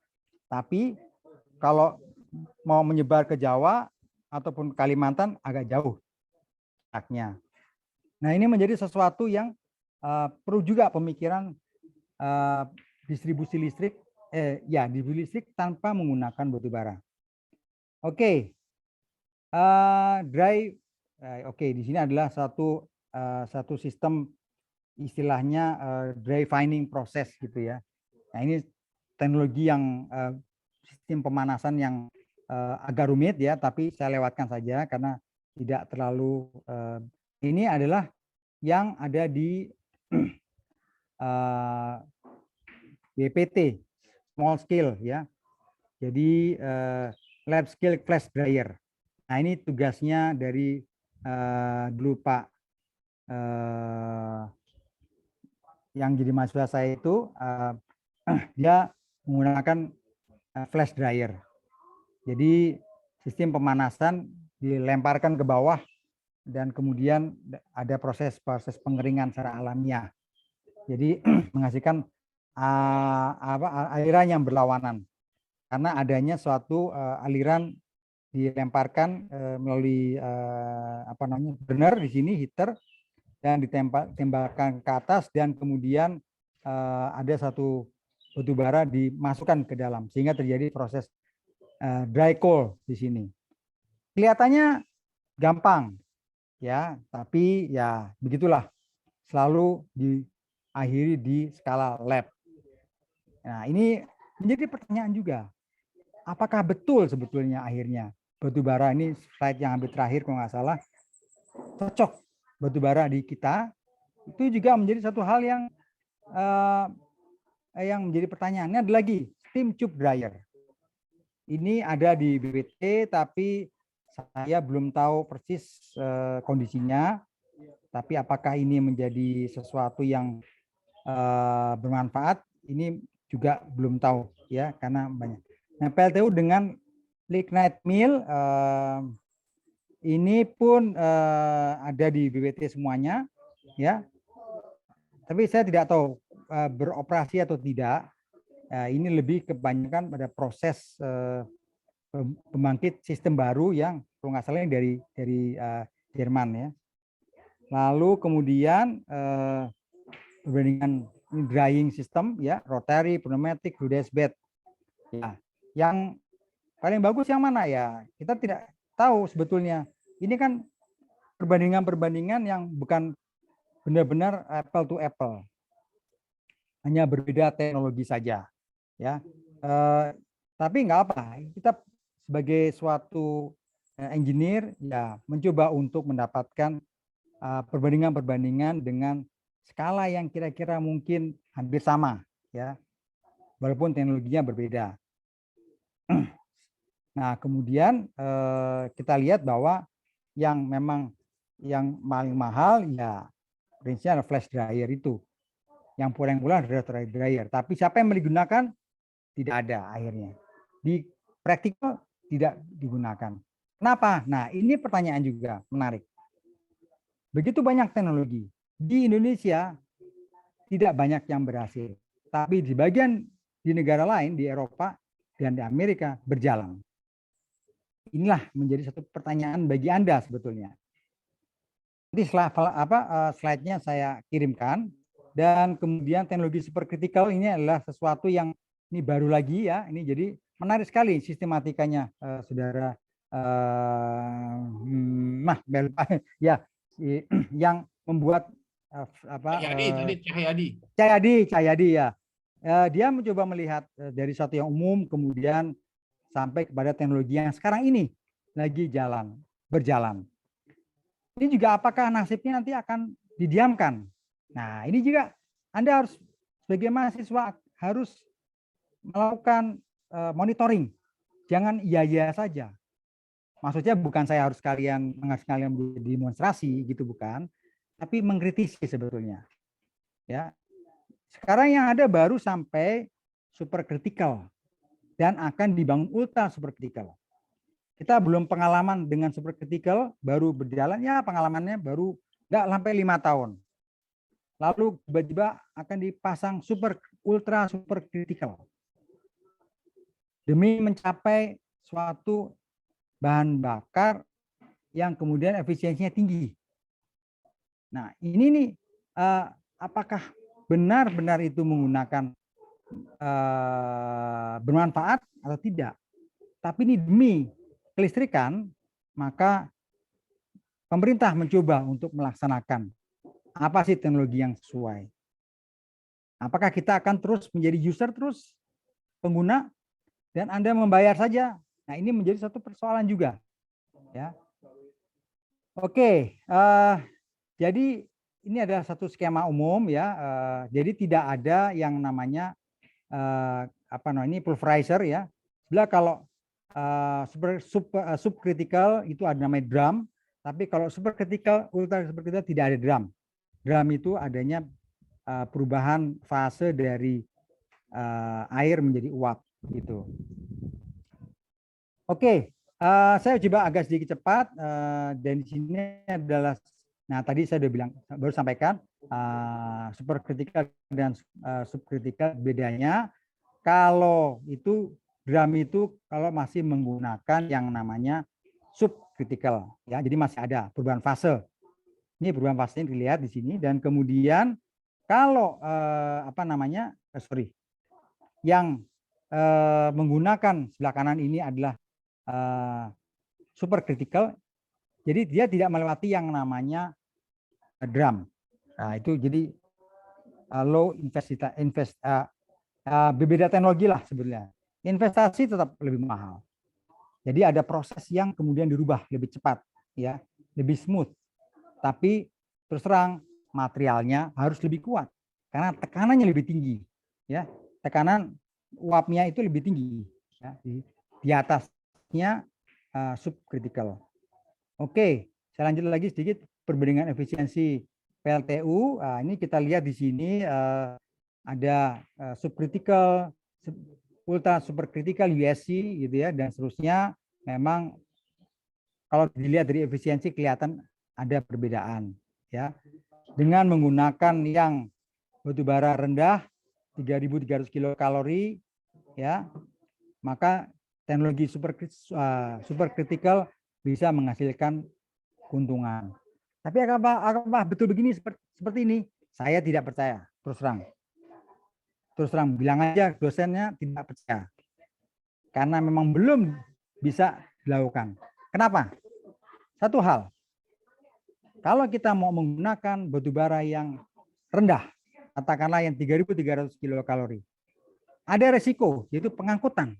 Tapi kalau mau menyebar ke Jawa ataupun Kalimantan agak jauh letaknya. Nah ini menjadi sesuatu yang perlu juga pemikiran distribusi listrik, distribusi listrik tanpa menggunakan batubara. Oke, di sini adalah satu sistem istilahnya dry fining process gitu ya. Nah ini teknologi yang sistem pemanasan yang agak rumit ya, tapi saya lewatkan saja karena tidak terlalu. Ini adalah yang ada di BPT, small scale ya. Jadi lab scale flash dryer. Nah ini tugasnya dari dulu Pak yang jadi mahasiswa saya itu dia menggunakan flash dryer. Jadi sistem pemanasan dilemparkan ke bawah dan kemudian ada proses pengeringan secara alamiah. Jadi menghasilkan aliran yang berlawanan karena adanya suatu aliran dilemparkan melalui burner di sini, heater, dan ditembakkan ke atas dan kemudian ada satu batu bara dimasukkan ke dalam sehingga terjadi proses dry coal di sini. Kelihatannya gampang ya, tapi ya begitulah, selalu diakhiri di skala lab. Nah, ini menjadi pertanyaan juga. Apakah betul sebetulnya akhirnya batu bara ini, slide yang hampir terakhir kalau nggak salah, cocok batu bara di kita? Itu juga menjadi satu hal yang menjadi pertanyaan. Ini ada lagi steam tube dryer. Ini ada di BPT, tapi saya belum tahu persis kondisinya. Tapi apakah ini menjadi sesuatu yang bermanfaat? Ini juga belum tahu ya, karena banyak. Nah, PLTU dengan lignite mill ini pun ada di BPT semuanya ya. Tapi saya tidak tahu beroperasi atau tidak. Ini lebih kebanyakan pada proses pembangkit sistem baru yang kalau nggak salah dari Jerman ya. Lalu kemudian perbandingan drying system ya, rotary, pneumatic, fluidized bed. Ya, yang paling bagus yang mana ya? Kita tidak tahu sebetulnya. Ini kan perbandingan-perbandingan yang bukan benar-benar apple to apple. Hanya berbeda teknologi saja ya. Tapi nggak apa, kita sebagai suatu engineer ya mencoba untuk mendapatkan perbandingan-perbandingan dengan skala yang kira-kira mungkin hampir sama ya, walaupun teknologinya berbeda. Nah kemudian kita lihat bahwa yang memang yang paling mahal ya prinsipnya flash dryer itu, yang paling murah adalah dryer. Tapi siapa yang digunakan tidak ada akhirnya. Di praktikal tidak digunakan. Kenapa? Nah ini pertanyaan juga menarik. Begitu banyak teknologi. Di Indonesia tidak banyak yang berhasil. Tapi di negara lain, di Eropa dan di Amerika berjalan. Inilah menjadi satu pertanyaan bagi Anda sebetulnya. Jadi slide-nya saya kirimkan. Dan kemudian teknologi superkritikal ini adalah sesuatu yang ini baru lagi ya. Ini jadi menarik sekali sistematikanya, saudara. Ya, yang membuat Cahyadi ya. Dia mencoba melihat dari satu yang umum kemudian sampai kepada teknologi yang sekarang ini lagi berjalan. Ini juga apakah nasibnya nanti akan didiamkan? Nah, ini juga Anda harus sebagai mahasiswa harus melakukan monitoring. Jangan iya-iya saja. Maksudnya bukan saya harus kalian demonstrasi gitu, bukan, tapi mengkritisi sebetulnya. Ya. Sekarang yang ada baru sampai superkritikal dan akan dibangun ultra superkritikal. Kita belum pengalaman dengan superkritikal, baru berjalan ya, pengalamannya baru enggak sampai 5 tahun. Lalu tiba-tiba akan dipasang ultra superkritikal demi mencapai suatu bahan bakar yang kemudian efisiensinya tinggi. Nah, ini nih apakah benar-benar itu menggunakan bermanfaat atau tidak? Tapi ini demi kelistrikan, maka pemerintah mencoba untuk melaksanakan apa sih teknologi yang sesuai. Apakah kita akan terus menjadi user terus, pengguna, dan Anda membayar saja. Nah, ini menjadi satu persoalan juga, ya. Oke, jadi ini adalah satu skema umum, ya. Jadi tidak ada yang namanya ini pulverizer, ya. Bila kalau subcritical itu ada namanya drum, tapi kalau supercritical, ultra supercritical tidak ada drum. Drum itu adanya perubahan fase dari air menjadi uap, gitu. Oke, saya coba agak sedikit cepat, dan di sini adalah, nah tadi saya sudah bilang, baru sampaikan supercritical dan subcritical bedanya. Kalau itu drum itu kalau masih menggunakan yang namanya subcritical, ya, jadi masih ada perubahan fase. Ini perubahan fase yang dilihat di sini, dan kemudian kalau yang menggunakan sebelah kanan ini adalah supercritical, jadi dia tidak melewati yang namanya drum. Nah, itu jadi low berbeda teknologi lah sebenarnya. Investasi tetap lebih mahal. Jadi ada proses yang kemudian dirubah lebih cepat, ya, lebih smooth. Tapi terus terang materialnya harus lebih kuat karena tekanannya lebih tinggi, ya. Tekanan uapnya itu lebih tinggi, ya, di atasnya subcritical. Oke, saya lanjut lagi sedikit perbandingan efisiensi PLTU. Ini kita lihat di sini ada subcritical, ultra supercritical, USC, gitu ya, dan seterusnya. Memang kalau dilihat dari efisiensi kelihatan ada perbedaan, ya. Dengan menggunakan yang batubara rendah 3.300 kilokalori, ya, maka teknologi supercritical bisa menghasilkan keuntungan. Tapi apakah betul begini seperti ini? Saya tidak percaya, terus terang bilang aja dosennya tidak percaya. Karena memang belum bisa dilakukan. Kenapa? Satu hal, kalau kita mau menggunakan batubara yang rendah, katakanlah yang 3.300 kilokalori, ada resiko, yaitu pengangkutan.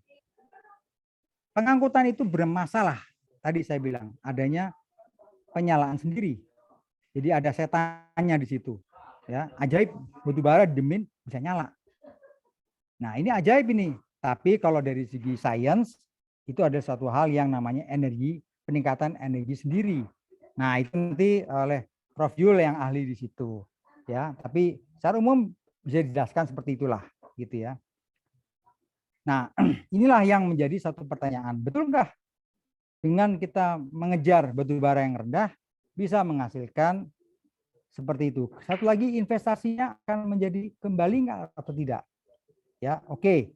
Pengangkutan itu bermasalah. Tadi saya bilang, adanya penyalaan sendiri. Jadi ada setannya di situ. Ya, ajaib, batubara didemin bisa nyala. Nah, ini ajaib ini. Tapi kalau dari segi sains, itu ada satu hal yang namanya energi, peningkatan energi sendiri. Nah, itu nanti oleh Prof. Yul yang ahli di situ. Ya, tapi secara umum bisa dijelaskan seperti itulah, gitu ya. Nah, inilah yang menjadi satu pertanyaan. Betulkah dengan kita mengejar batubara yang rendah bisa menghasilkan seperti itu? Satu lagi, investasinya akan menjadi kembali nggak atau tidak? Ya, oke.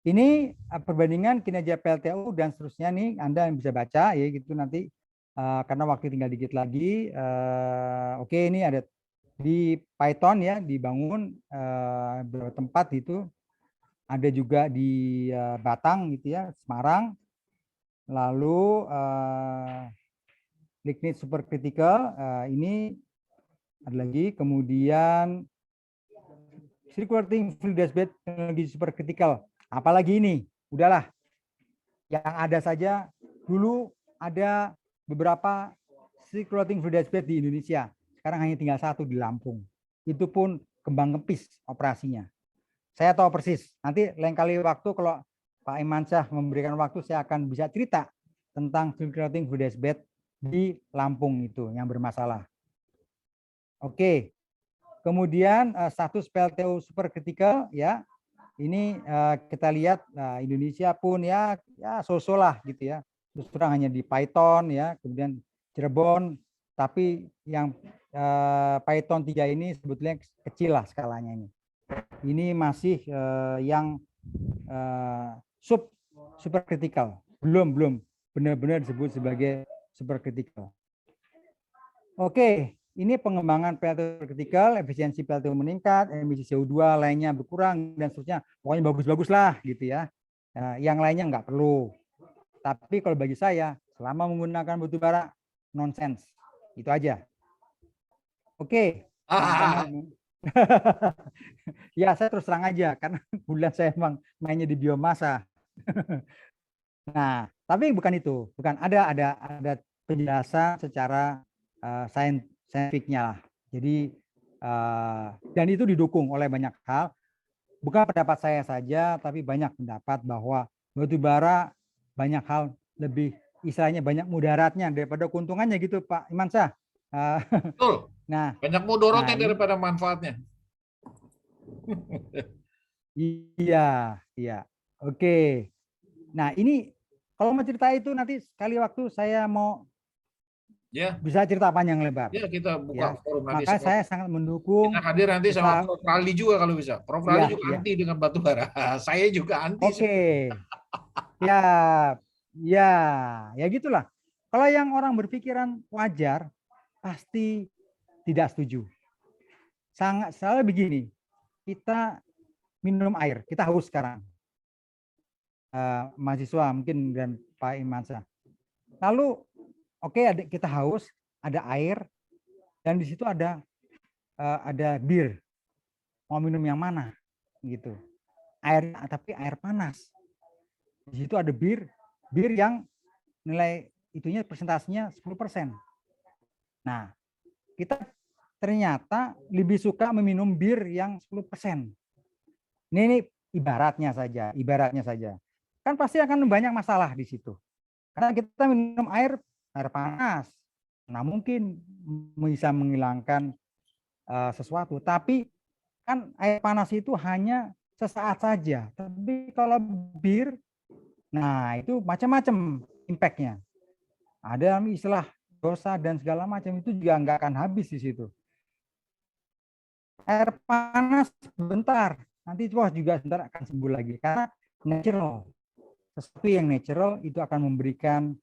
Ini perbandingan kinerja PLTU dan seterusnya nih, Anda yang bisa baca ya gitu nanti karena waktu tinggal dikit lagi. Oke, ini ada di Python ya, dibangun beberapa tempat itu. Ada juga di Batang gitu ya, Semarang. Lalu lignite supercritical ini ada lagi, kemudian circulating fluid bed teknologi supercritical. Apalagi ini, udahlah. Yang ada saja, dulu ada beberapa circulating fluid bed di Indonesia. Sekarang hanya tinggal satu di Lampung. Itu pun kembang kempis operasinya. Saya tahu persis. Nanti lain kali waktu kalau Pak Imansyah memberikan waktu, saya akan bisa cerita tentang circulating fluid bed di Lampung itu yang bermasalah. Oke. Kemudian status PLTU supercritical ya. Ini kita lihat Indonesia pun ya so-so lah gitu ya. Terus terang hanya di Python ya, kemudian Cirebon, tapi yang Python 3 ini sebetulnya kecil lah skalanya ini. Ini masih yang supercritical, belum benar-benar disebut sebagai supercritical. Oke. Ini pengembangan PLTU kritikal, efisiensi PLTU meningkat, emisi CO2 lainnya berkurang, dan seterusnya. Pokoknya bagus-bagus lah gitu ya. Yang lainnya nggak perlu. Tapi kalau bagi saya, selama menggunakan batubara, nonsens. Itu aja. Oke. Ya, saya terus terang aja, karena bulan saya emang mainnya di biomasa. Nah, tapi bukan itu, bukan ada penjelasan secara saintifiknya lah. Jadi dan itu didukung oleh banyak hal. Bukan pendapat saya saja, tapi banyak pendapat bahwa batu bara banyak hal lebih istilahnya banyak mudaratnya daripada keuntungannya gitu Pak Imansyah. Betul. Nah, Banyak nah mudorotnya ini daripada manfaatnya. iya, iya. Oke. Nah, ini kalau mau cerita itu nanti sekali waktu saya mau Ya, bisa cerita panjang lebar. ya kita buka Ya, forum nanti. maka saya sangat Kita mendukung hadir nanti sama usaha. Prof. Rali juga kalau bisa. Prof. Rali Iya, juga iya. anti dengan batu bara. Saya juga anti. Oke. Ya, ya, ya gitulah. Kalau yang orang berpikiran wajar, pasti tidak setuju. Sangat salah begini. Kita minum air, kita haus sekarang. Mahasiswa mungkin dan Pak Imansyah. Lalu, oke, kita haus, ada air, dan di situ ada bir. Mau minum yang mana? Gitu. Air, tapi air panas. Di situ ada bir yang nilai itunya presentasinya 10%. Nah, kita ternyata lebih suka meminum bir yang 10%. Ini ibaratnya saja. Kan pasti akan banyak masalah di situ. Karena kita minum air panas. Nah, mungkin bisa menghilangkan sesuatu, tapi kan air panas itu hanya sesaat saja. Tapi kalau bir, nah itu macam-macam impact-nya. Ada istilah dosa dan segala macam itu juga nggak akan habis di situ. Air panas bentar, nanti itu juga sebentar akan sembuh lagi karena natural. Sesuatu yang natural itu akan memberikan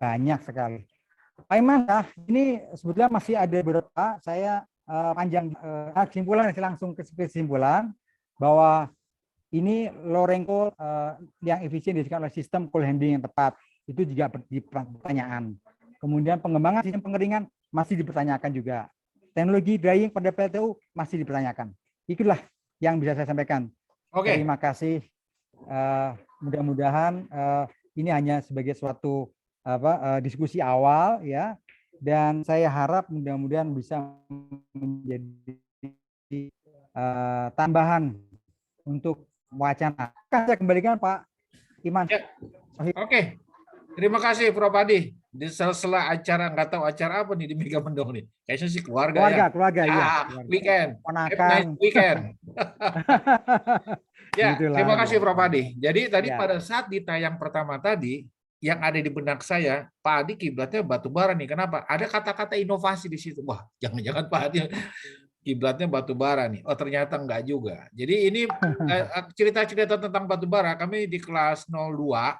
banyak sekali. Pak Iman, ini sebetulnya masih ada beberapa. Saya panjang kesimpulan, langsung ke kesimpulan bahwa ini low rank coal yang efisien dihasilkan oleh sistem coal handling yang tepat. Itu juga pertanyaan. Kemudian pengembangan sistem pengeringan masih dipertanyakan juga. Teknologi drying pada PLTU masih dipertanyakan. Itulah yang bisa saya sampaikan. Oke. Terima kasih. Mudah-mudahan ini hanya sebagai suatu diskusi awal ya. Dan saya harap mudah-mudahan bisa menjadi tambahan untuk wacana. Saya kembalikan Pak Iman. Ya. Oke. Terima kasih Prof. Adi. Di sela-sela acara, nggak tahu acara apa nih di Mega Mendong nih. Kayaknya sih keluarga ya. Keluarga ya. Weekend. Ponakan. Nice weekend. Ya, Itulah, terima kasih ya. Prof. Adi. Jadi tadi Ya. pada saat di tayang pertama tadi, yang ada di benak saya, Pak Adi kiblatnya batu bara nih. Kenapa? Ada kata-kata inovasi di situ. Wah, jangan-jangan Pak Adi kiblatnya batu bara nih. Oh, ternyata enggak juga. Jadi ini cerita-cerita tentang batu bara, kami di kelas 02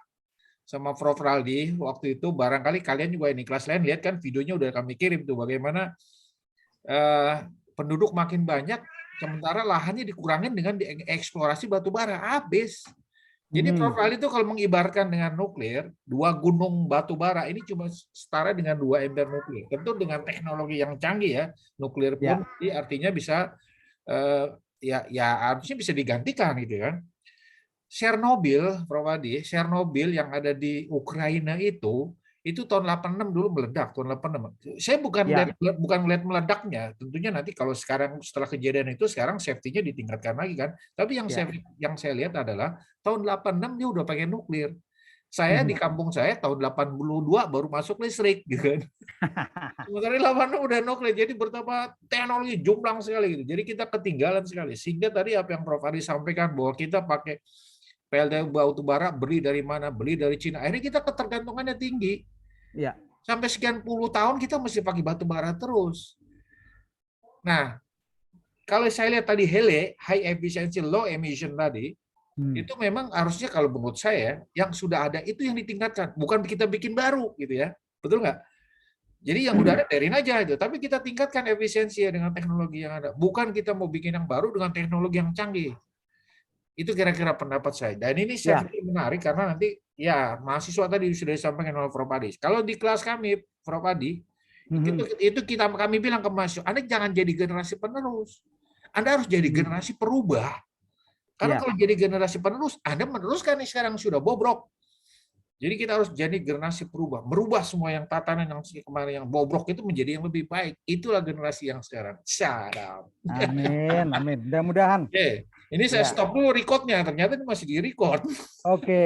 sama Prof. Raldi waktu itu, barangkali kalian juga ini kelas lain lihat kan videonya udah kami kirim tuh bagaimana penduduk makin banyak sementara lahannya dikurangin dengan dieksplorasi batu bara habis. Jadi Prof. Raldi itu kalau mengibarkan dengan nuklir, 2 gunung batu bara ini cuma setara dengan 2 ember nuklir. Tentu dengan teknologi yang canggih ya, nuklir pun artinya bisa ya harusnya bisa digantikan gitu kan. Chernobyl, Prof. Adi, Chernobyl yang ada di Ukraina itu tahun 86 dulu meledak, tahun 86. Saya bukan melihat meledaknya, tentunya nanti kalau sekarang setelah kejadian itu sekarang safety-nya ditingkatkan lagi kan. Tapi yang saya lihat adalah tahun 86 dia udah pakai nuklir. Saya di kampung saya tahun 82 baru masuk listrik gitu kan. Sementara 86 udah nuklir, jadi betapa teknologi jomplang sekali gitu. Jadi kita ketinggalan sekali. Sehingga tadi apa yang Prof. Adi sampaikan bahwa kita pakai PLTU batu bara beli dari mana? Beli dari Cina. Akhirnya kita ketergantungannya tinggi. Ya. Sampai sekian puluh tahun kita mesti pakai batu bara terus. Nah, kalau saya lihat tadi HELE, High Efficiency Low Emission tadi, itu memang harusnya kalau menurut saya yang sudah ada itu yang ditingkatkan, bukan kita bikin baru gitu ya. Betul nggak? Jadi yang udah ada biarin aja itu, tapi kita tingkatkan efisiensi dengan teknologi yang ada. Bukan kita mau bikin yang baru dengan teknologi yang canggih. Itu kira-kira pendapat saya. Dan ini saya pikir menarik karena nanti ya mahasiswa tadi sudah disampaikan oleh Prof. Adi. Kalau di kelas kami, Prof. Adi, itu kami bilang ke mahasiswa, Anda jangan jadi generasi penerus. Anda harus jadi generasi perubah. Karena Iya. kalau jadi generasi penerus, Anda meneruskan nih sekarang sudah bobrok. Jadi kita harus jadi generasi perubah, merubah semua yang tatanan yang kemarin yang bobrok itu menjadi yang lebih baik. Itulah generasi yang sekarang. Syarab. Amin, amin. Mudah-mudahan. Oke, ini saya Ya, stop dulu recordnya. Ternyata ini masih di record. oke.